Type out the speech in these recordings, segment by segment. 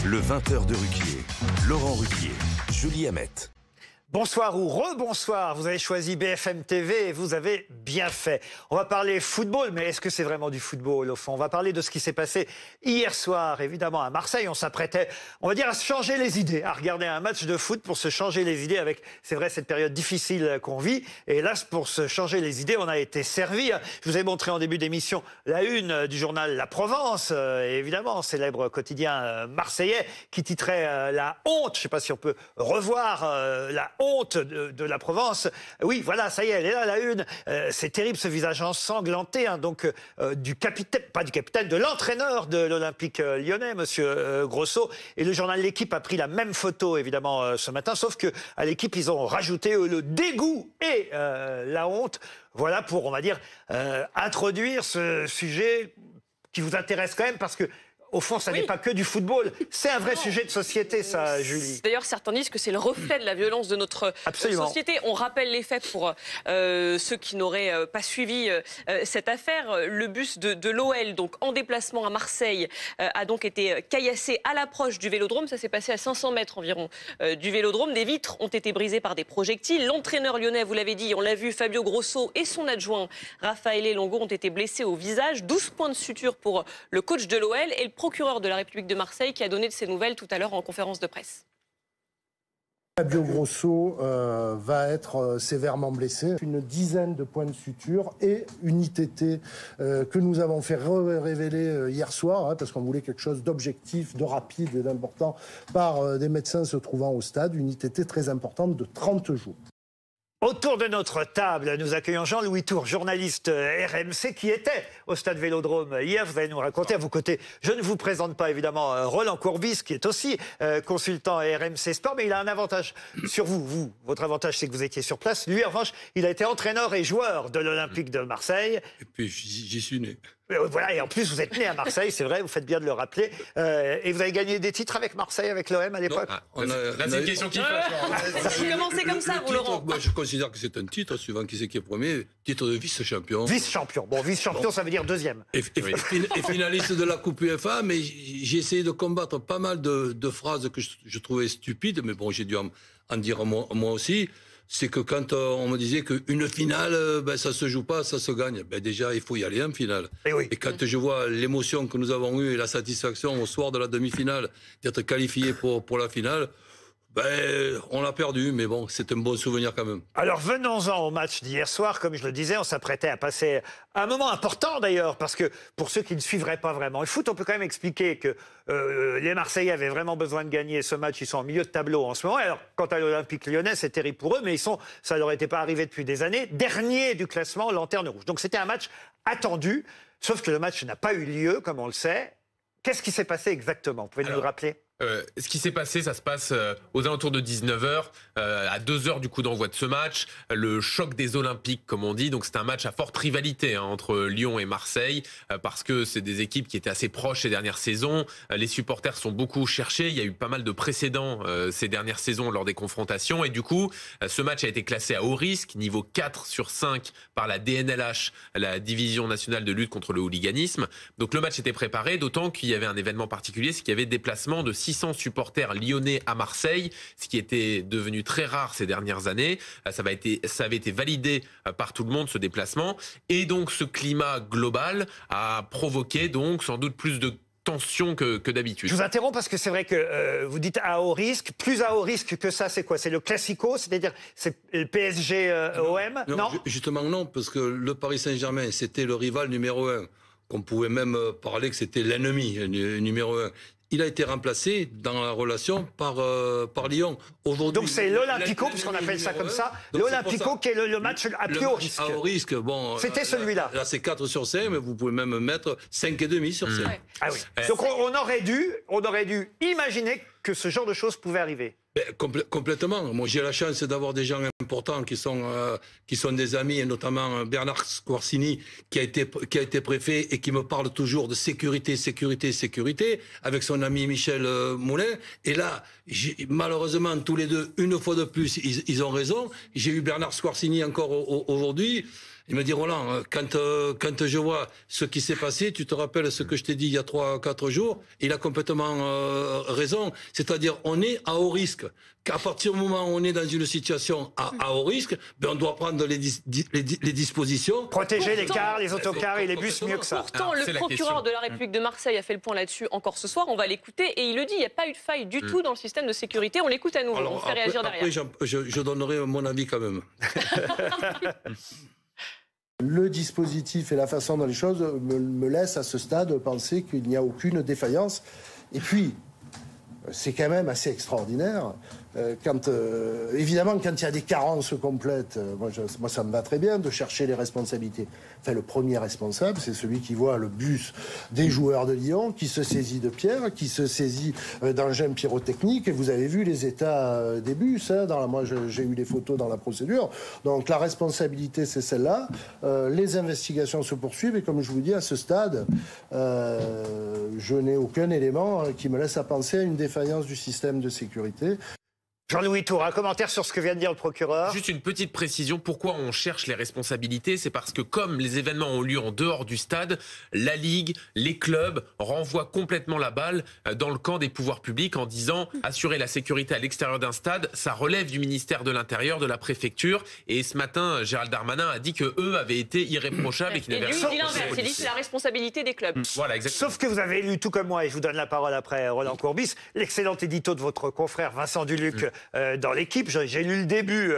Le 20h de Ruquier. Laurent Ruquier, Julie Hamet. Bonsoir ou rebonsoir, vous avez choisi BFM TV et vous avez bien fait. On va parler football, mais est-ce que c'est vraiment du football au fond? On va parler de ce qui s'est passé hier soir, évidemment à Marseille. On s'apprêtait, on va dire, à se changer les idées, à regarder un match de foot pour se changer les idées avec, c'est vrai, cette période difficile qu'on vit. Et là, pour se changer les idées, on a été servi. Je vous ai montré en début d'émission la une du journal La Provence, évidemment, célèbre quotidien marseillais, qui titrait La honte. Je ne sais pas si on peut revoir la honte de la Provence. Oui, voilà, ça y est, elle est là, la une. C'est terrible, ce visage ensanglanté, hein, donc du capitaine, pas du capitaine, de l'entraîneur de l'Olympique lyonnais, monsieur Grosso. Et le journal L'Équipe a pris la même photo, évidemment, ce matin, sauf que à L'Équipe, ils ont rajouté le dégoût et la honte. Voilà pour, on va dire, introduire ce sujet qui vous intéresse quand même, parce que au fond, ça n'est pas que du football. C'est un vrai sujet de société, ça, Julie. D'ailleurs, certains disent que c'est le reflet de la violence de notre société. On rappelle les faits pour ceux qui n'auraient pas suivi cette affaire. Le bus de l'OL, donc en déplacement à Marseille, a donc été caillassé à l'approche du Vélodrome. Ça s'est passé à 500 mètres environ du Vélodrome. Des vitres ont été brisées par des projectiles. L'entraîneur lyonnais, vous l'avez dit, on l'a vu, Fabio Grosso et son adjoint Raffaele Longo ont été blessés au visage. 12 points de suture pour le coach de l'OL et le procureur de la République de Marseille qui a donné de ces nouvelles tout à l'heure en conférence de presse. Fabio Grosso va être sévèrement blessé. Une dizaine de points de suture et une ITT que nous avons fait révéler hier soir, parce qu'on voulait quelque chose d'objectif, de rapide et d'important par des médecins se trouvant au stade. Une ITT très importante de 30 jours. Autour de notre table, nous accueillons Jean-Louis Tour, journaliste RMC, qui était au stade Vélodrome hier. Vous allez nous raconter à vos côtés. Je ne vous présente pas évidemment Roland Courbis, qui est aussi consultant RMC Sport, mais il a un avantage sur vous. Votre avantage, c'est que vous étiez sur place. Lui, en revanche, il a été entraîneur et joueur de l'Olympique de Marseille. Et puis, j'y suis né. Voilà, et en plus, vous êtes né à Marseille, c'est vrai, vous faites bien de le rappeler. Et vous avez gagné des titres avec Marseille, avec l'OM à l'époque? Là, c'est une question qui fâche. Vous commencez comme ça, vous, Laurent? Moi, je considère que c'est un titre, suivant qui c'est qui est premier, titre de vice-champion. Vice-champion. Bon, vice-champion, ça veut dire deuxième. Et finaliste de la Coupe UEFA, mais j'ai essayé de combattre pas mal de phrases que je trouvais stupides, mais bon, j'ai dû en dire moi aussi. C'est que quand on me disait qu'une finale, ça se joue pas, ça se gagne. Déjà, il faut y aller en finale. Et quand je vois l'émotion que nous avons eue et la satisfaction au soir de la demi-finale d'être qualifié pour la finale, on l'a perdu, mais bon, c'est un bon souvenir quand même. Alors venons-en au match d'hier soir. Comme je le disais, on s'apprêtait à passer un moment important d'ailleurs, parce que pour ceux qui ne suivraient pas vraiment le foot, on peut quand même expliquer que les Marseillais avaient vraiment besoin de gagner ce match. Ils sont en milieu de tableau en ce moment. Alors, quant à l'Olympique lyonnais, c'est terrible pour eux, mais ça leur était pas arrivé depuis des années, dernier du classement, lanterne rouge. Donc c'était un match attendu, sauf que le match n'a pas eu lieu, comme on le sait. Qu'est-ce qui s'est passé exactement? Vous pouvez nous le rappeler? Ce qui s'est passé, ça se passe aux alentours de 19h, à 2h du coup d'envoi de ce match. Le choc des Olympiques, comme on dit. Donc c'est un match à forte rivalité entre Lyon et Marseille, parce que c'est des équipes qui étaient assez proches ces dernières saisons. Les supporters sont beaucoup cherchés. Il y a eu pas mal de précédents ces dernières saisons lors des confrontations. Et du coup, ce match a été classé à haut risque, niveau 4 sur 5 par la DNLH, la Division nationale de lutte contre le hooliganisme. Donc le match était préparé, d'autant qu'il y avait un événement particulier, c'est qu'il y avait déplacement de 600 supporters lyonnais à Marseille, ce qui était devenu très rare ces dernières années. Ça avait été validé par tout le monde, ce déplacement. Et donc, ce climat global a provoqué donc sans doute plus de tension que d'habitude. Je vous interromps parce que c'est vrai que vous dites à haut risque. Plus à haut risque que ça, c'est quoi? C'est le Classico, c'est-à-dire c'est le PSG OM? Non, justement non, parce que le Paris Saint-Germain, c'était le rival numéro 1. Qu'on pouvait même parler que c'était l'ennemi numéro 1. Il a été remplacé dans la relation par Lyon. Donc c'est l'Olympico, puisqu'on appelle ça comme ça, l'Olympico qui est le match à plus haut risque. À haut risque, bon. C'était celui-là. Là, c'est 4 sur 5, mais vous pouvez même mettre 5,5 sur 5. Ah oui. Donc on aurait dû imaginer que ce genre de choses pouvait arriver. Complètement. Moi, j'ai la chance d'avoir des gens importants qui sont des amis, et notamment Bernard Squarcini, qui a été préfet et qui me parle toujours de sécurité, avec son ami Michel Moulin. Et là, malheureusement, tous les deux, une fois de plus, ils ont raison. J'ai eu Bernard Squarcini encore aujourd'hui. Il me dit, Roland, quand je vois ce qui s'est passé, tu te rappelles ce que je t'ai dit il y a 3-4 jours, il a complètement raison. C'est-à-dire, on est à haut risque. Qu'à partir du moment où on est dans une situation à haut risque, ben on doit prendre les dispositions. Protéger les cars, les autocars et les bus mieux que ça. Pourtant, le procureur de la République de Marseille a fait le point là-dessus encore ce soir. On va l'écouter et il le dit, il n'y a pas eu de faille du tout dans le système de sécurité. On l'écoute à nouveau, on fait réagir derrière. Après, je donnerai mon avis quand même. Le dispositif et la façon dont les choses me laissent à ce stade penser qu'il n'y a aucune défaillance. Et puis, c'est quand même assez extraordinaire. Évidemment, quand il y a des carences complètes, moi ça me va très bien de chercher les responsabilités. Enfin, le premier responsable, c'est celui qui voit le bus des joueurs de Lyon, qui se saisit de pierres, qui se saisit d'engins pyrotechniques. Et vous avez vu les états des bus. Moi, j'ai eu les photos dans la procédure. Donc, la responsabilité, c'est celle-là. Les investigations se poursuivent. Et comme je vous dis, à ce stade, je n'ai aucun élément qui me laisse à penser à une défaillance du système de sécurité. Jean-Louis Tour, un commentaire sur ce que vient de dire le procureur. Juste une petite précision, pourquoi on cherche les responsabilités, c'est parce que comme les événements ont lieu en dehors du stade, la Ligue, les clubs renvoient complètement la balle dans le camp des pouvoirs publics en disant assurer la sécurité à l'extérieur d'un stade, ça relève du ministère de l'Intérieur, de la préfecture. Et ce matin, Gérald Darmanin a dit que eux avaient été irréprochables et qu'ils n'avaient rien. Il dit l'inverse, il dit c'est la responsabilité des clubs. Voilà, exactement. Sauf que vous avez lu tout comme moi, et je vous donne la parole après Roland Courbis, l'excellent édito de votre confrère Vincent Duluc dans l'équipe. J'ai lu le début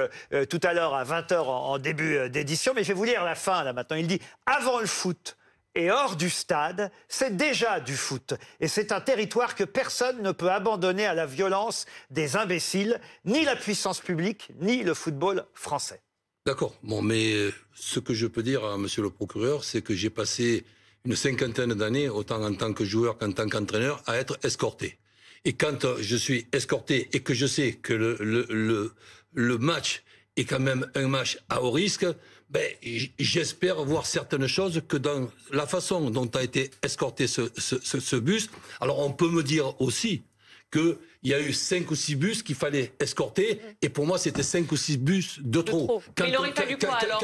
tout à l'heure à 20h en début d'édition, mais je vais vous lire la fin là maintenant. Il dit « Avant le foot et hors du stade, c'est déjà du foot. Et c'est un territoire que personne ne peut abandonner à la violence des imbéciles, ni la puissance publique, ni le football français. » D'accord. Bon, mais ce que je peux dire à monsieur le procureur, c'est que j'ai passé une 50aine d'années, autant en tant que joueur qu'en tant qu'entraîneur, à être escorté. Et quand je suis escorté et que je sais que le match est quand même un match à haut risque, ben, j'espère voir certaines choses que dans la façon dont a été escorté ce bus. Alors on peut me dire aussi qu'il y a eu 5 ou 6 bus qu'il fallait escorter, et pour moi c'était 5 ou 6 bus de trop. Mais il aurait fallu quoi alors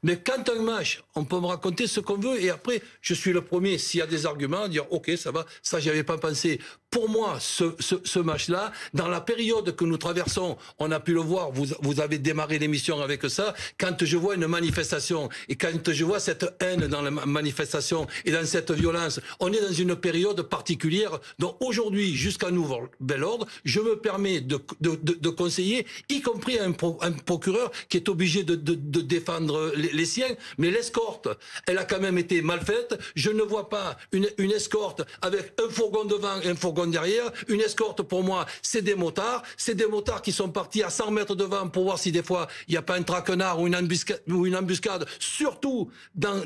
Mais quand un match, on peut me raconter ce qu'on veut, et après je suis le premier, s'il y a des arguments, à dire ok, ça va, ça j'y avais pas pensé. Pour moi, ce match-là, dans la période que nous traversons, on a pu le voir, vous avez démarré l'émission avec ça, quand je vois une manifestation, et quand je vois cette haine dans la manifestation, et dans cette violence, on est dans une période particulière, donc aujourd'hui, jusqu'à nouvel ordre, je me permets de conseiller, y compris un procureur qui est obligé de défendre les siens, mais l'escorte, elle a quand même été mal faite. Je ne vois pas une escorte avec un fourgon devant et un fourgon derrière. Une escorte, pour moi, c'est des motards qui sont partis à 100 mètres devant pour voir si des fois il n'y a pas un traquenard ou une embuscade, surtout dans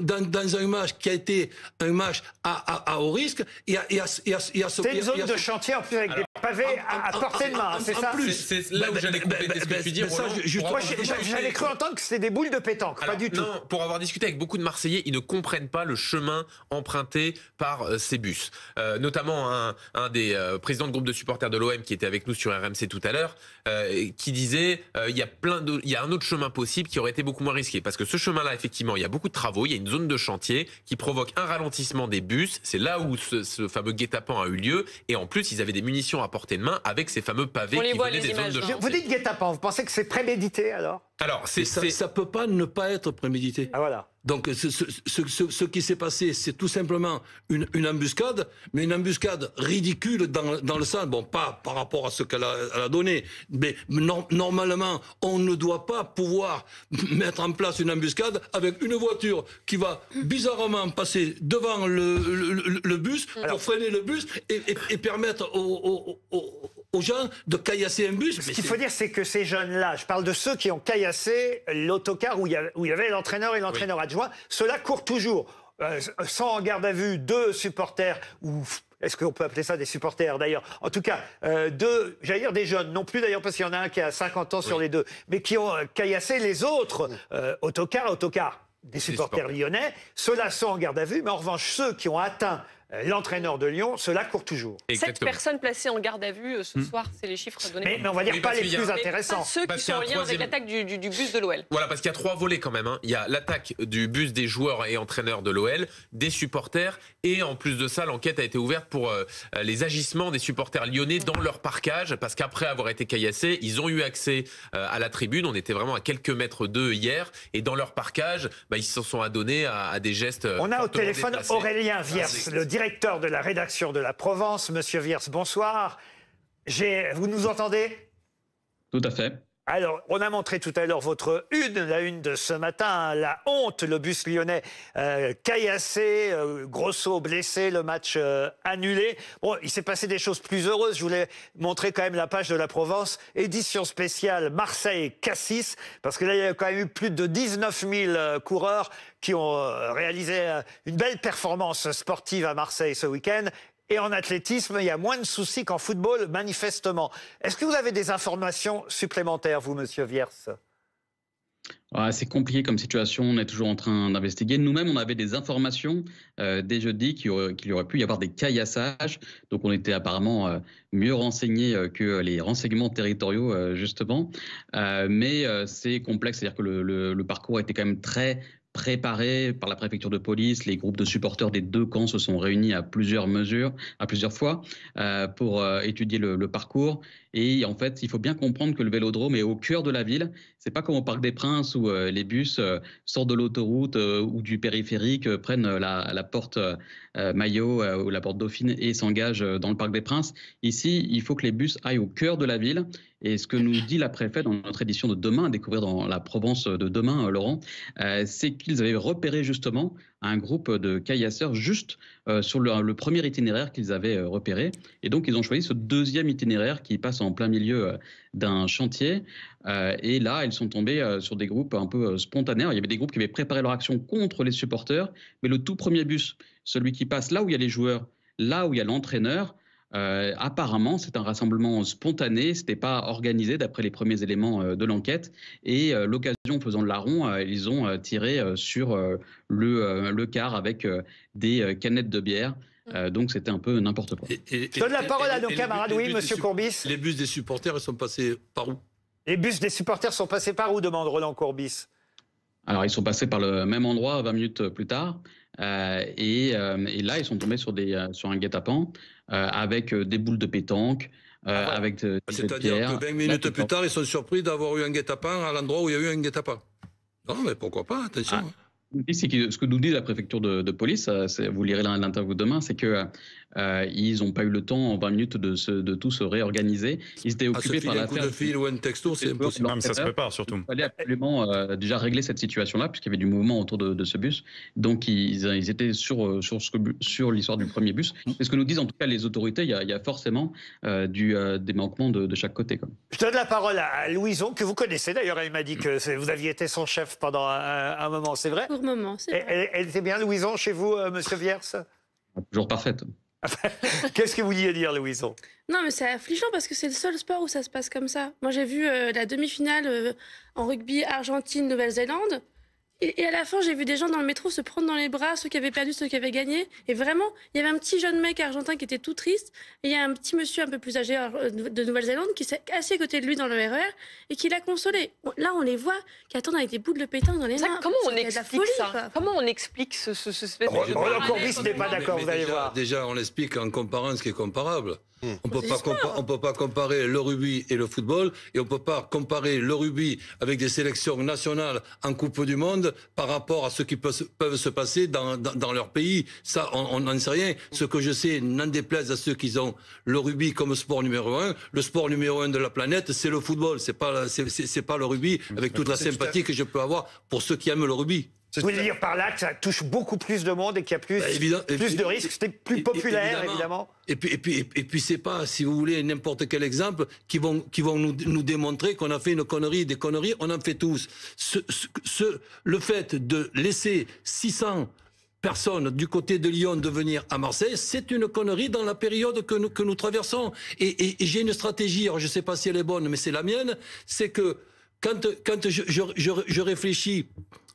un match qui a été un match à haut risque. C'est une zone de chantier en plus avec des pavés à portée de main, c'est ça? C'est là où j'allais compléter ce que tu dis, Roland. Moi, j'avais cru entendre que c'était des boules de pétanque, pas du tout. Non, pour avoir discuté avec beaucoup de Marseillais, ils ne comprennent pas le chemin emprunté par ces bus. Notamment un des présidents de groupe de supporters de l'OM qui était avec nous sur RMC tout à l'heure, qui disait il y a un autre chemin possible qui aurait été beaucoup moins risqué. Parce que ce chemin-là, effectivement, il y a beaucoup de travaux, il y a une zone de chantier qui provoque un ralentissement des bus. C'est là où ce fameux guet-apens a eu lieu. Et en plus, ils avaient des munitions à portée de main avec ces fameux pavés qui venaient des zones de chantier. Vous dites guet-apens, vous pensez que c'est prémédité alors? Alors, ça peut pas ne pas être prémédité. Ah voilà. Donc, ce qui s'est passé, c'est tout simplement une embuscade, mais une embuscade ridicule dans le sens, bon, pas par rapport à ce qu'elle a donné, mais normalement, on ne doit pas pouvoir mettre en place une embuscade avec une voiture qui va bizarrement passer devant le bus pour freiner le bus et permettre aux gens de caillasser un bus. Ce qu'il faut dire, c'est que ces jeunes-là, je parle de ceux qui ont caillassé l'autocar où il y avait l'entraîneur et l'entraîneur adjoint, ceux-là courent toujours. Sans en garde à vue, 2 supporters, ou est-ce qu'on peut appeler ça des supporters d'ailleurs? En tout cas, j'allais dire des jeunes, non plus d'ailleurs parce qu'il y en a un qui a 50 ans sur les 2, mais qui ont caillassé les autres autocars, des supporters lyonnais. Ceux-là sont en garde à vue, mais en revanche, ceux qui ont atteint l'entraîneur de Lyon, cela court toujours. 7 personnes placées en garde à vue ce soir, c'est les chiffres donnés. Mais on va dire pas les plus intéressants. Pas ceux qui sont en lien avec l'attaque du bus de l'OL. Voilà, parce qu'il y a 3 volets quand même. Il y a l'attaque du bus des joueurs et entraîneurs de l'OL, des supporters, et en plus de ça, l'enquête a été ouverte pour les agissements des supporters lyonnais dans leur parkage, parce qu'après avoir été caillassés, ils ont eu accès à la tribune. On était vraiment à quelques mètres d'eux hier, et dans leur parkage, ils se sont adonnés à des gestes. On a au téléphone Aurélien Viers, le directeur de la rédaction de La Provence. Monsieur Viers, bonsoir. Vous nous entendez? Tout à fait. Alors, on a montré tout à l'heure votre la une de ce matin, la honte, le bus lyonnais caillassé, Grosso blessé, le match annulé. Bon, il s'est passé des choses plus heureuses. Je voulais montrer quand même la page de La Provence, édition spéciale Marseille-Cassis, parce que là, il y a quand même eu plus de 19 000 coureurs qui ont réalisé une belle performance sportive à Marseille ce week-end. Et en athlétisme, il y a moins de soucis qu'en football, manifestement. Est-ce que vous avez des informations supplémentaires, vous, monsieur Viers? C'est compliqué comme situation, on est toujours en train d'investiguer. Nous-mêmes, on avait des informations dès jeudi qu'il y aurait pu y avoir des caillassages. Donc on était apparemment mieux renseignés que les renseignements territoriaux, justement. Mais c'est complexe, c'est-à-dire que le parcours était quand même très préparé par la préfecture de police. Les groupes de supporters des deux camps se sont réunis à plusieurs fois pour étudier le parcours. Et en fait, il faut bien comprendre que le Vélodrome est au cœur de la ville. C'est pas comme au Parc des Princes où les bus sortent de l'autoroute ou du périphérique, prennent la porte Maillot ou la porte Dauphine et s'engagent dans le Parc des Princes. Ici, il faut que les bus aillent au cœur de la ville. Et ce que nous dit la préfète dans notre édition de demain, à découvrir dans la Provence de demain, Laurent, c'est qu'ils avaient repéré justement un groupe de caillasseurs juste sur le premier itinéraire qu'ils avaient repéré. Et donc, ils ont choisi ce deuxième itinéraire qui passe en plein milieu d'un chantier. Et là, ils sont tombés sur des groupes un peu spontanés. Alors, il y avait des groupes qui avaient préparé leur action contre les supporters, mais le tout premier bus, celui qui passe là où il y a les joueurs, là où il y a l'entraîneur, apparemment, c'est un rassemblement spontané, c'était pas organisé d'après les premiers éléments de l'enquête. Et l'occasion faisant le larron, ils ont tiré sur le car avec des canettes de bière. Donc c'était un peu n'importe quoi. Je donne la parole à nos camarades. Oui, monsieur Courbis. Les bus des supporters, ils sont passés par où? Les bus des supporters sont passés par où, demande Roland Courbis? Alors, ils sont passés par le même endroit 20 minutes plus tard. Et là, ils sont tombés sur un guet-apens avec des boules de pétanque, avec des c'est-à-dire que 20 minutes plus tard, ils sont surpris d'avoir eu un guet-apens à l'endroit où il y a eu un guet-apens. Non, mais pourquoi pas, attention. Ce que nous dit la préfecture de police, vous lirez l'interview demain, c'est que ils n'ont pas eu le temps en 20 minutes de tout se réorganiser. Ils étaient occupés par l'affaire. Un coup de fil ou un texto, c'est impossible. Non, mais ça se prépare surtout. Il fallait absolument déjà régler cette situation-là, puisqu'il y avait du mouvement autour de ce bus. Donc ils étaient sur l'histoire du premier bus. C'est ce que nous disent en tout cas les autorités. Il y a forcément des manquements de chaque côté. Je donne la parole à Louison, que vous connaissez d'ailleurs. Elle m'a dit que vous aviez été son chef pendant un moment, c'est vrai? Pour le moment, c'est vrai. Elle était bien, Louison, chez vous, monsieur Viers? Toujours parfaite. Qu'est-ce que vous vouliez dire, Louison? Non, mais c'est affligeant parce que c'est le seul sport où ça se passe comme ça. Moi, j'ai vu la demi-finale en rugby Argentine-Nouvelle-Zélande. Et à la fin, j'ai vu des gens dans le métro se prendre dans les bras, ceux qui avaient perdu, ceux qui avaient gagné. Et vraiment, il y avait un petit jeune mec argentin qui était tout triste. Et il y a un petit monsieur un peu plus âgé de Nouvelle-Zélande qui s'est assis à côté de lui dans le RER et qui l'a consolé. Là, on les voit qui attendent avec des boules de pétanque dans les mains. Comment on explique ça? Comment on explique ce Roland Courbis n'est pas d'accord, vous allez voir. Déjà, on l'explique en comparant ce qui est comparable. On ne peut pas comparer le rugby et le football, et on ne peut pas comparer le rugby avec des sélections nationales en Coupe du Monde par rapport à ce qui peuvent se passer dans leur pays. Ça, on n'en sait rien. Ce que je sais, n'en déplaise à ceux qui ont le rugby comme sport numéro 1. Le sport numéro 1 de la planète, c'est le football. C'est pas le rugby, avec toute la sympathie que je peux avoir pour ceux qui aiment le rugby. Vous voulez dire par là que ça touche beaucoup plus de monde et qu'il y a plus de risques, c'est plus populaire, évidemment. Et puis c'est pas, si vous voulez, n'importe quel exemple qui vont nous démontrer qu'on a fait des conneries, on en fait tous. Le fait de laisser 600 personnes du côté de Lyon de venir à Marseille, c'est une connerie dans la période que nous traversons. Et j'ai une stratégie, alors je sais pas si elle est bonne, mais c'est la mienne, c'est que quand je réfléchis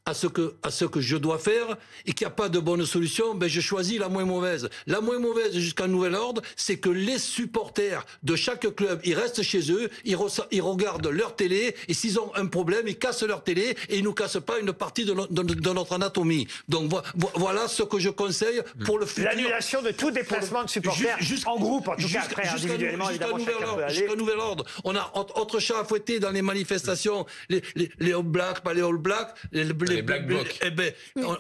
à ce que je dois faire et qu'il n'y a pas de bonne solution, ben je choisis la moins mauvaise. La moins mauvaise jusqu'à nouvel ordre, c'est que les supporters de chaque club, ils restent chez eux, ils regardent leur télé et s'ils ont un problème, ils cassent leur télé et ils nous cassent pas une partie de notre anatomie. Donc voilà ce que je conseille pour le futur. L'annulation de tout déplacement de supporters en groupe, en tout cas après individuellement, évidemment, chacun peut aller. Jusqu'à nouvel ordre. On a autre chat à fouetter dans les manifestations, les All Blacks, pas les All Blacks, les Black Blocs. Eh ben,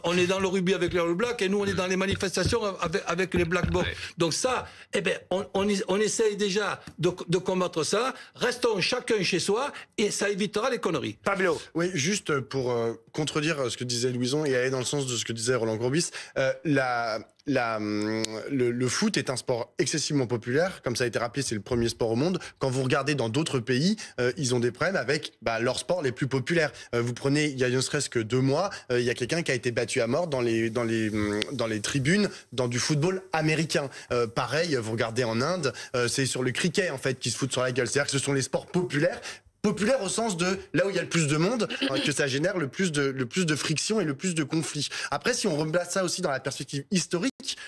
on est dans le rugby avec les All Blacks et nous on est dans les manifestations avec les Black Blocs. Donc ça, eh ben, on essaye déjà de combattre ça. Restons chacun chez soi et ça évitera les conneries. Pablo. Oui, juste pour contredire ce que disait Louison et aller dans le sens de ce que disait Roland Courbis, le foot est un sport excessivement populaire. Comme ça a été rappelé, c'est le premier sport au monde. Quand vous regardez dans d'autres pays, ils ont des problèmes avec leurs sports les plus populaires. Vous prenez, il y a ne serait-ce que 2 mois, il y a quelqu'un qui a été battu à mort dans les tribunes, dans du football américain. Pareil, vous regardez en Inde, c'est sur le cricket en fait qui se foutent sur la gueule. C'est-à-dire que ce sont les sports populaire au sens de là où il y a le plus de monde, que ça génère le plus de friction et le plus de conflits. Après, si on replace ça aussi dans la perspective historique,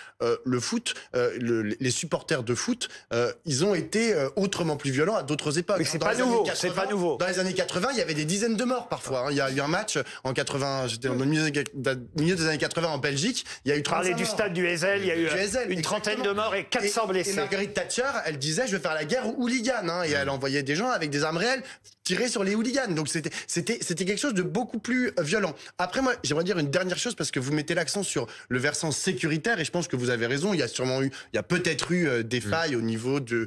le foot, les supporters de foot, ils ont été autrement plus violents à d'autres époques. Mais c'est pas nouveau, c'est pas nouveau. Dans les années 80, il y avait des dizaines de morts parfois. Il y a eu un match en 80, j'étais au milieu des années 80 en Belgique, il y a eu 35 morts. Du stade du Heysel, il y a eu une trentaine de morts et 400 blessés. Et Marguerite Thatcher, elle disait je vais faire la guerre aux hooligans, et elle envoyait des gens avec des armes réelles tirer sur les hooligans. Donc c'était quelque chose de beaucoup plus violent. Après moi, j'aimerais dire une dernière chose parce que vous mettez l'accent sur le versant sécuritaire et je pense que vous avez raison. Il y a peut-être eu des failles au niveau de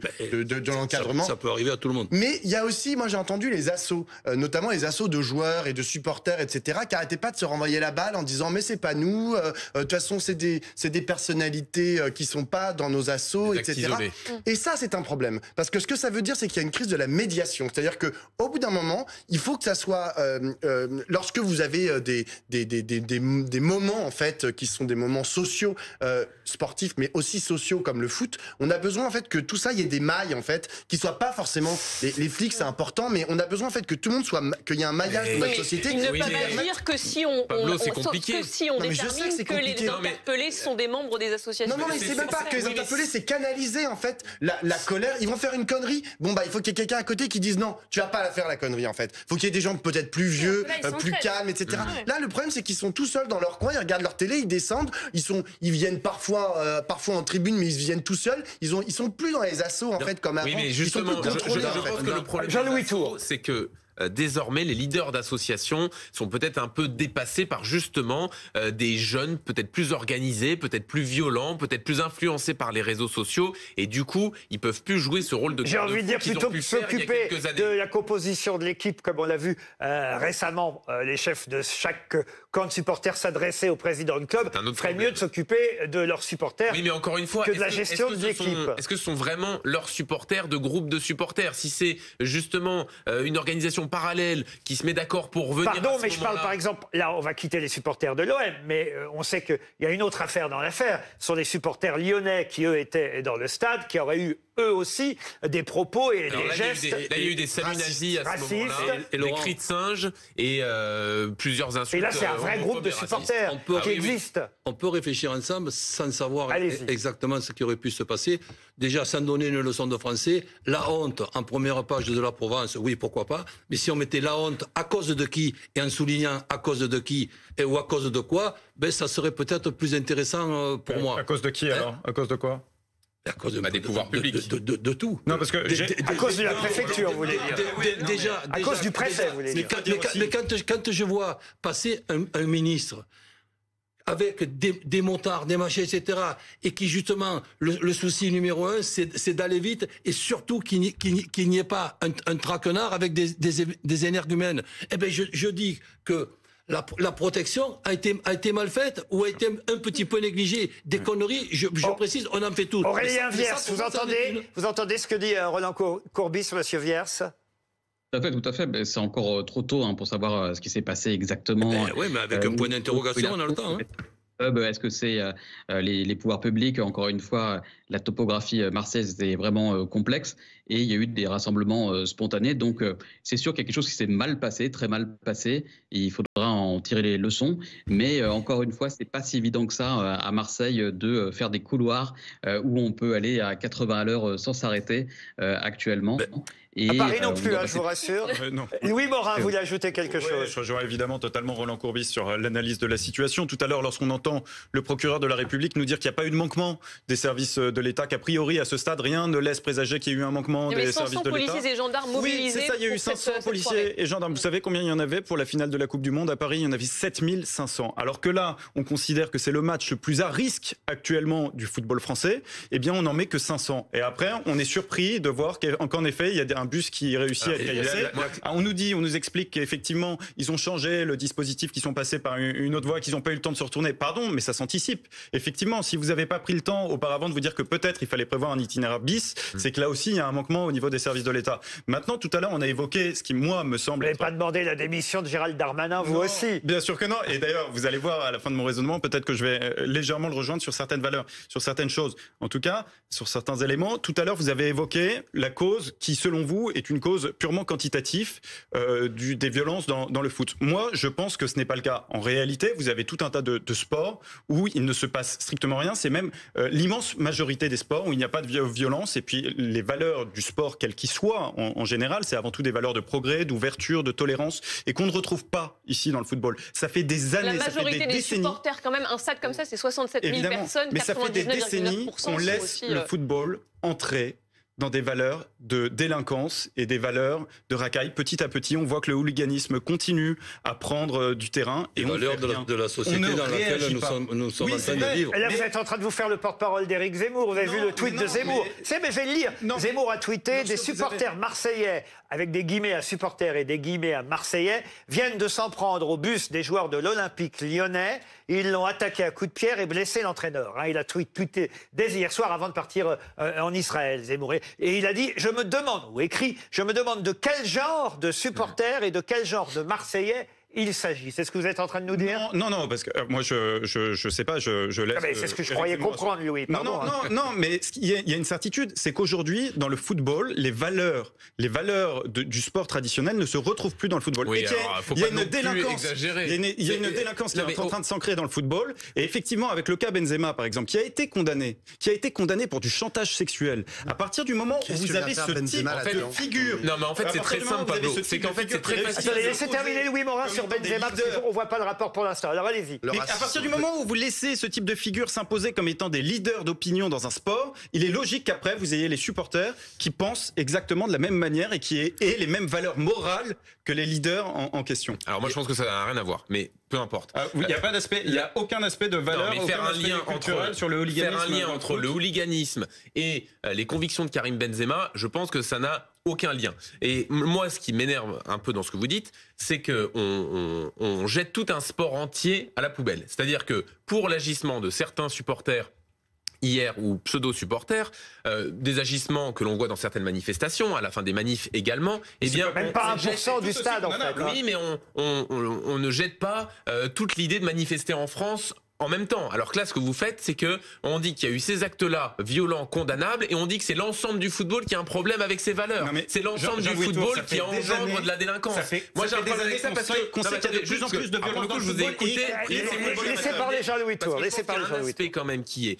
l'encadrement. Ça peut arriver à tout le monde. Mais il y a aussi, moi j'ai entendu les assauts, notamment les assauts de joueurs et de supporters, etc., qui arrêtaient pas de se renvoyer la balle en disant mais c'est pas nous. De toute façon c'est des personnalités qui sont pas dans nos assauts, etc. Et ça c'est un problème parce que ce que ça veut dire c'est qu'il y a une crise de la médiation. C'est-à-dire que au bout d'un moment, il faut que ça soit lorsque vous avez des moments en fait qui sont des moments sociaux, sportifs, mais aussi sociaux comme le foot. On a besoin en fait que tout ça, il y ait des mailles en fait, qui soient pas forcément les flics, c'est important, mais on a besoin en fait que tout le monde soit, qu'il y ait un maillage dans notre société. Il ne peut pas dire que si on compliqué. si on détermine que les interpellés sont des membres des associations. Non, mais c'est même pas que les interpellés, c'est canaliser en fait la colère. Ils vont faire une connerie. Bon il faut qu'il y ait quelqu'un à côté qui dise non, tu vas pas la faire la connerie en fait. Faut qu'il y ait des gens peut-être plus vieux, plus calmes, etc. Là, le problème c'est qu'ils sont tout seuls dans leur coin, ils regardent leur télé, ils descendent, ils viennent parfois en tribune, mais ils viennent tout seuls. Ils sont plus dans les assauts en fait comme avant. Oui, mais justement, je pense que le problème, Jean-Louis Tour, c'est que désormais, les leaders d'associations sont peut-être un peu dépassés par justement des jeunes peut-être plus organisés, peut-être plus violents, peut-être plus influencés par les réseaux sociaux. Et du coup, ils peuvent plus jouer ce rôle de j'ai envie de dire, plutôt que de s'occuper de la composition de l'équipe, comme on l'a vu récemment, les chefs de chaque camp de supporters s'adressaient au président de club, ferait mieux de s'occuper de leurs supporters mais encore une fois, que de la gestion de l'équipe. Est-ce que ce sont vraiment leurs supporters de groupes de supporters? Si c'est justement une organisation parallèle qui se met d'accord pour venir. Pardon, mais je parle par exemple, là on va quitter les supporters de l'OM, mais on sait qu'il y a une autre affaire dans l'affaire. Ce sont les supporters lyonnais qui eux étaient dans le stade, qui auraient eu eux aussi des propos et des gestes. Là il y a eu des saluts nazis à ce moment-là, et des cris de singe et plusieurs insultes. Et là c'est un vrai groupe de supporters qui existe. On peut réfléchir ensemble sans savoir exactement ce qui aurait pu se passer. Déjà, sans donner une leçon de français, la honte en première page de la Provence, oui, pourquoi pas. Mais si on mettait la honte à cause de qui et en soulignant à cause de qui ou à cause de quoi, ben ça serait peut-être plus intéressant pour moi. À cause de qui alors? À cause de quoi? À cause des pouvoirs publics. De tout. Non, parce que à cause de la préfecture, vous voulez dire. Déjà, à cause du préfet, vous voulez dire. Mais quand je vois passer un ministre avec des motards, des machins, etc., et qui justement, le souci numéro 1, c'est d'aller vite, et surtout qu'il n'y ait pas un traquenard avec des énergumènes. Eh bien, je dis que la protection a été mal faite ou a été un petit peu négligée. Des conneries, je précise, on en fait toutes. Aurélien Viers, vous entendez ce que dit Roland Courbis, monsieur Viers? Tout à fait. Ben, c'est encore trop tôt pour savoir ce qui s'est passé exactement. Oui, mais avec un point d'interrogation, on a le temps. Est-ce que c'est les pouvoirs publics? Encore une fois, la topographie marseillaise est vraiment complexe et il y a eu des rassemblements spontanés. Donc, c'est sûr qu'il y a quelque chose qui s'est mal passé, très mal passé. Et il faudra en en tirer les leçons. Mais encore une fois, c'est pas si évident que ça à Marseille de faire des couloirs où on peut aller à 80 à l'heure sans s'arrêter actuellement. Et à Paris non plus, je vous rassure. Non. Louis Morin voulait ajouter quelque chose. Je rejoins évidemment totalement Roland Courbis sur l'analyse de la situation. Tout à l'heure, lorsqu'on entend le procureur de la République nous dire qu'il n'y a pas eu de manquement des services de l'État, qu'a priori, à ce stade, rien ne laisse présager qu'il y a eu un manquement des services de l'État. policiers et gendarmes mobilisés. Oui, c'est ça, il y a eu 500 policiers et gendarmes. Vous savez combien il y en avait pour la finale de la Coupe du Monde à Paris? Il y en avait 7500. Alors que là, on considère que c'est le match le plus à risque actuellement du football français. Eh bien, on n'en met que 500. Et après, on est surpris de voir qu'en effet, il y a un bus qui réussit à être caillassé. On nous explique qu'effectivement, ils ont changé le dispositif, qu'ils sont passés par une autre voie, qu'ils n'ont pas eu le temps de se retourner. Pardon, mais ça s'anticipe. Effectivement, si vous n'avez pas pris le temps auparavant de vous dire que peut-être il fallait prévoir un itinéraire bis, c'est que là aussi, il y a un manquement au niveau des services de l'État. Maintenant, tout à l'heure, on a évoqué ce qui, moi, me semble... Vous n'avez pas demandé la démission de Gérald Darmanin, vous aussi? Bien sûr que non. Et d'ailleurs, vous allez voir à la fin de mon raisonnement, peut-être que je vais légèrement le rejoindre sur certaines valeurs, sur certaines choses. En tout cas, sur certains éléments. Tout à l'heure, vous avez évoqué la cause qui, selon vous, est une cause purement quantitative des violences dans le foot. Moi, je pense que ce n'est pas le cas. En réalité, vous avez tout un tas de sports où il ne se passe strictement rien. C'est même l'immense majorité des sports où il n'y a pas de violence. Et puis, les valeurs du sport, quels qu'ils soient, en général, c'est avant tout des valeurs de progrès, d'ouverture, de tolérance, et qu'on ne retrouve pas ici dans le football. Ça fait des années, ça fait des décennies. La majorité des supporters, quand même, un stade comme ça, c'est 67 000 personnes. Mais ça fait des décennies qu'on laisse le football entrer dans des valeurs de délinquance et des valeurs de racaille. Petit à petit, on voit que le hooliganisme continue à prendre du terrain. Et on valeurs de la société dans laquelle nous sommes en train de vivre. Et là, vous êtes en train de vous faire le porte-parole d'Éric Zemmour. Vous avez vu le tweet de Zemmour. Mais je vais le lire. Zemmour a tweeté: des supporters marseillais, avec des guillemets à supporters et des guillemets à marseillais, viennent de s'en prendre au bus des joueurs de l'Olympique lyonnais. Ils l'ont attaqué à coups de pierre et blessé l'entraîneur. Il a tweeté dès hier soir avant de partir en Israël, Zemmour. Et il a dit, je me demande de quel genre de supporters et de quel genre de Marseillais il s'agit. C'est ce que vous êtes en train de nous dire? Non, parce que moi, je sais pas, je laisse... c'est ce que je croyais comprendre, Louis. Non, mais il y a une certitude, c'est qu'aujourd'hui, dans le football, les valeurs du sport traditionnel ne se retrouvent plus dans le football. Oui, il y a une délinquance. Il y a une délinquance qui est en train de s'ancrer dans le football. Et effectivement, avec le cas Benzema, par exemple, qui a été condamné pour du chantage sexuel. À partir du moment où vous avez ce type de figure... Non, mais en fait, c'est très simple, Pablo. C'est qu'en fait, c'est très facile. Laissez terminer Louis Morin sur Benzema, on ne voit pas le rapport pour l'instant. Alors allez-y. À partir du moment où vous laissez ce type de figure s'imposer comme étant des leaders d'opinion dans un sport, il est logique qu'après vous ayez les supporters qui pensent exactement de la même manière et qui aient les mêmes valeurs morales que les leaders en question. Alors moi je pense que ça n'a rien à voir, mais peu importe. Il n'y a pas d'aspect, il n'y a aucun aspect de valeur. Non, mais faire un lien entre le hooliganisme et les convictions de Karim Benzema, je pense que ça n'a aucun lien. Et moi, ce qui m'énerve un peu dans ce que vous dites, c'est que on jette tout un sport entier à la poubelle. C'est-à-dire que pour l'agissement de certains supporters hier ou pseudo-supporters, des agissements que l'on voit dans certaines manifestations, à la fin des manifs également, eh bien... Même pas 1% du stade, en fait. Oui, mais on ne jette pas toute l'idée de manifester en France en même temps. Alors que là, ce que vous faites, c'est que on dit qu'il y a eu ces actes-là violents, condamnables, et on dit que c'est l'ensemble du football qui a un problème avec ses valeurs. C'est l'ensemble du football qui engendre de la délinquance. Moi, j'ai un problème avec ça parce qu'on sait qu'il y a de plus en plus de violence dans le football. Je vous ai écouté. Laissez parler Jean-Louis Tour. Laissez parler Jean-Louis Tour. Un aspect quand même qui est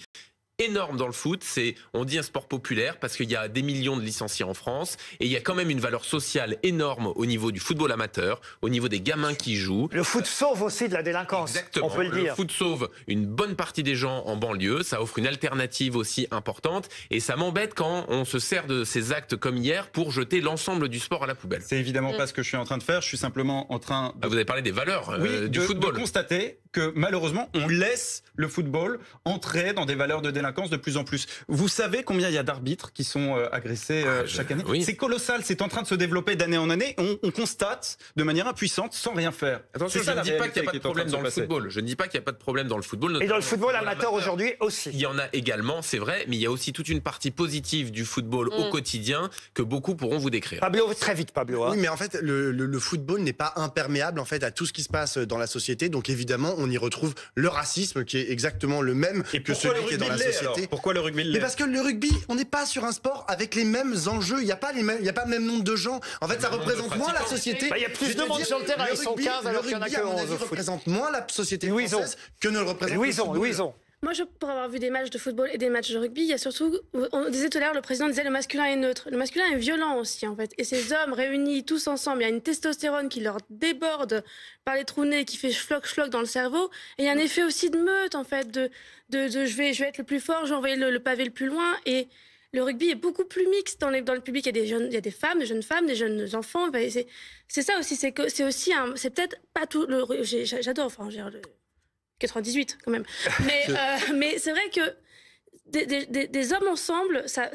énorme dans le foot, on dit un sport populaire parce qu'il y a des millions de licenciés en France et il y a quand même une valeur sociale énorme au niveau du football amateur, au niveau des gamins qui jouent. Le foot sauve aussi de la délinquance. Exactement. On peut le dire. Le foot sauve une bonne partie des gens en banlieue, ça offre une alternative aussi importante et ça m'embête quand on se sert de ces actes comme hier pour jeter l'ensemble du sport à la poubelle. C'est évidemment pas ce que je suis en train de faire, je suis simplement en train de... Vous avez parlé des valeurs du football. De constater que malheureusement on laisse le football entrer dans des valeurs de délinquance de plus en plus. Vous savez combien il y a d'arbitres qui sont agressés chaque année? Oui. C'est colossal, c'est en train de se développer d'année en année. On constate de manière impuissante sans rien faire. Attention, je ne dis pas qu'il n'y a pas de problème dans le football. Je ne dis pas qu'il n'y a pas de problème dans le football. Et dans le football amateur aujourd'hui aussi. Il y en a également, c'est vrai, mais il y a aussi toute une partie positive du football au quotidien que beaucoup pourront vous décrire. Pablo, très vite Pablo. Oui, mais en fait, le football n'est pas imperméable en fait à tout ce qui se passe dans la société. Donc évidemment, on y retrouve le racisme qui est exactement le même que celui qui est dans la société. société. Pourquoi le rugby Mais parce que le rugby, on n'est pas sur un sport avec les mêmes enjeux. Il n'y a pas le même nombre de gens. En fait, ça représente moins la société. Il y a plus de monde sur le terrain. Ils sont 15 alors qu'il y en a que 11. Le rugby, représente moins la société française que ne le représente le football. Louison. Moi, pour avoir vu des matchs de football et des matchs de rugby, il y a surtout, on disait tout à l'heure, le président disait le masculin est neutre. Le masculin est violent aussi, en fait. Et ces hommes réunis tous ensemble, il y a une testostérone qui leur déborde par les trous nez, qui fait schlock dans le cerveau. Et il y a un effet aussi de meute, en fait, de je vais être le plus fort, je vais envoyer le pavé le plus loin. Et le rugby est beaucoup plus mixte dans le public. Il y a des femmes, des jeunes femmes, des jeunes enfants. C'est ça aussi, c'est peut-être pas tout. J'adore, enfin, 98 quand même. Mais c'est vrai que des hommes ensemble, ça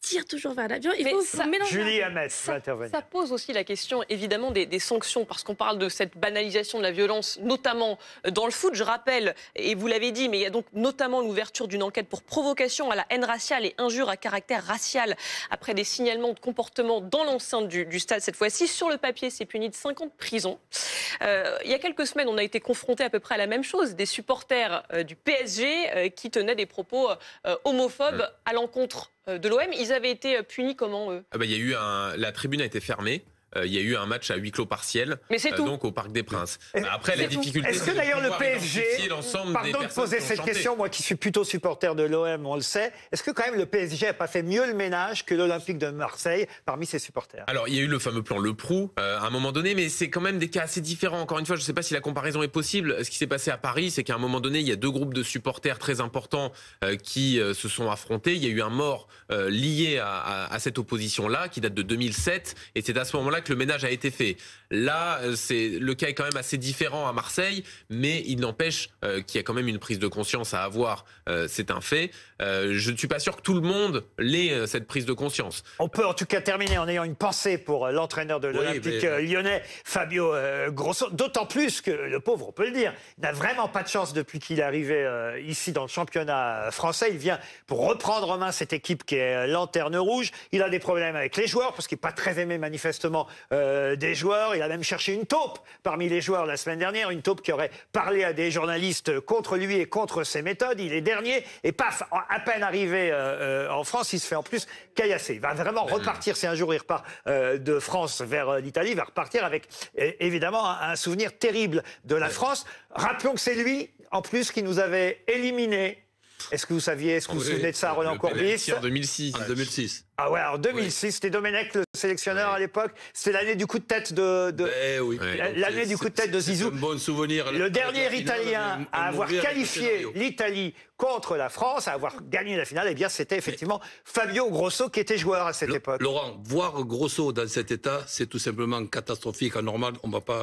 tire toujours vers l'avion. Il faut mélanger. Julie Hamet va intervenir. Ça pose aussi la question, évidemment, des sanctions, parce qu'on parle de cette banalisation de la violence, notamment dans le foot. Je rappelle, et vous l'avez dit, mais il y a donc notamment l'ouverture d'une enquête pour provocation à la haine raciale et injure à caractère racial, après des signalements de comportement dans l'enceinte du stade cette fois-ci. Sur le papier, c'est puni de 5 ans de prison. Il y a quelques semaines, on a été confrontés à peu près à la même chose. Des supporters du PSG qui tenaient des propos homophobes à l'encontre de l'OM. Ils avaient été punis comment, eux ? Il y a eu la tribune a été fermée. Il y a eu un match à huis clos partiel, mais c'est tout. donc au Parc des Princes. Après, la difficulté, est-ce que d'ailleurs le PSG, pardon de poser cette question, moi qui suis plutôt supporter de l'OM, on le sait, est-ce que quand même le PSG n'a pas fait mieux le ménage que l'Olympique de Marseille parmi ses supporters ? Alors, il y a eu le fameux plan Le Prou à un moment donné, mais c'est quand même des cas assez différents. Encore une fois, je ne sais pas si la comparaison est possible. Ce qui s'est passé à Paris, c'est qu'à un moment donné, il y a 2 groupes de supporters très importants qui se sont affrontés. Il y a eu un mort lié à cette opposition-là, qui date de 2007, et c'est à ce moment-là que le ménage a été fait. Là, le cas est quand même assez différent à Marseille, mais il n'empêche qu'il y a quand même une prise de conscience à avoir. C'est un fait. Je ne suis pas sûr que tout le monde l'ait, cette prise de conscience. On peut en tout cas terminer en ayant une pensée pour l'entraîneur de l'Olympique lyonnais, Fabio Grosso. D'autant plus que le pauvre, on peut le dire, n'a vraiment pas de chance depuis qu'il est arrivé ici dans le championnat français. Il vient pour reprendre en main cette équipe qui est Lanterne Rouge. Il a des problèmes avec les joueurs parce qu'il n'est pas très aimé manifestement des joueurs. Il a même cherché une taupe parmi les joueurs la semaine dernière, une taupe qui aurait parlé à des journalistes contre lui et contre ses méthodes. Il est dernier et paf, à peine arrivé en France, il se fait en plus caillasser. Il va vraiment repartir, si un jour il repart de France vers l'Italie, il va repartir avec évidemment un souvenir terrible de la France. Rappelons que c'est lui, en plus, qui nous avait éliminés. Est-ce que vous saviez, est-ce que vous vous souvenez de ça, Roland Courbis ? En 2006. En 2006. Ah ouais, en 2006, c'était Domenech le sélectionneur à l'époque. C'était l'année du coup de tête l'année du coup de tête de Zizou. C'est un bon souvenir. Le dernier Italien à avoir qualifié l'Italie contre la France, à avoir gagné la finale, eh bien c'était effectivement Fabio Grosso qui était joueur à cette époque. Laurent, voir Grosso dans cet état, c'est tout simplement catastrophique. Anormal,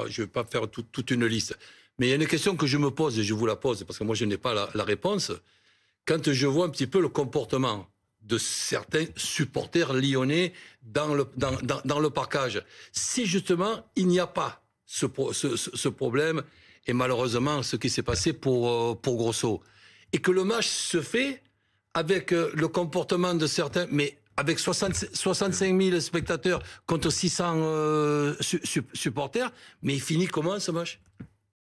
je ne vais pas faire toute une liste. Mais il y a une question que je me pose, et je vous la pose, parce que moi je n'ai pas la réponse. Quand je vois un petit peu le comportement de certains supporters lyonnais dans le parcage, si justement il n'y a pas ce problème, et malheureusement ce qui s'est passé pour Grosso, et que le match se fait avec le comportement de certains, mais avec 65 000 spectateurs contre 600 supporters, mais il finit comment ce match ?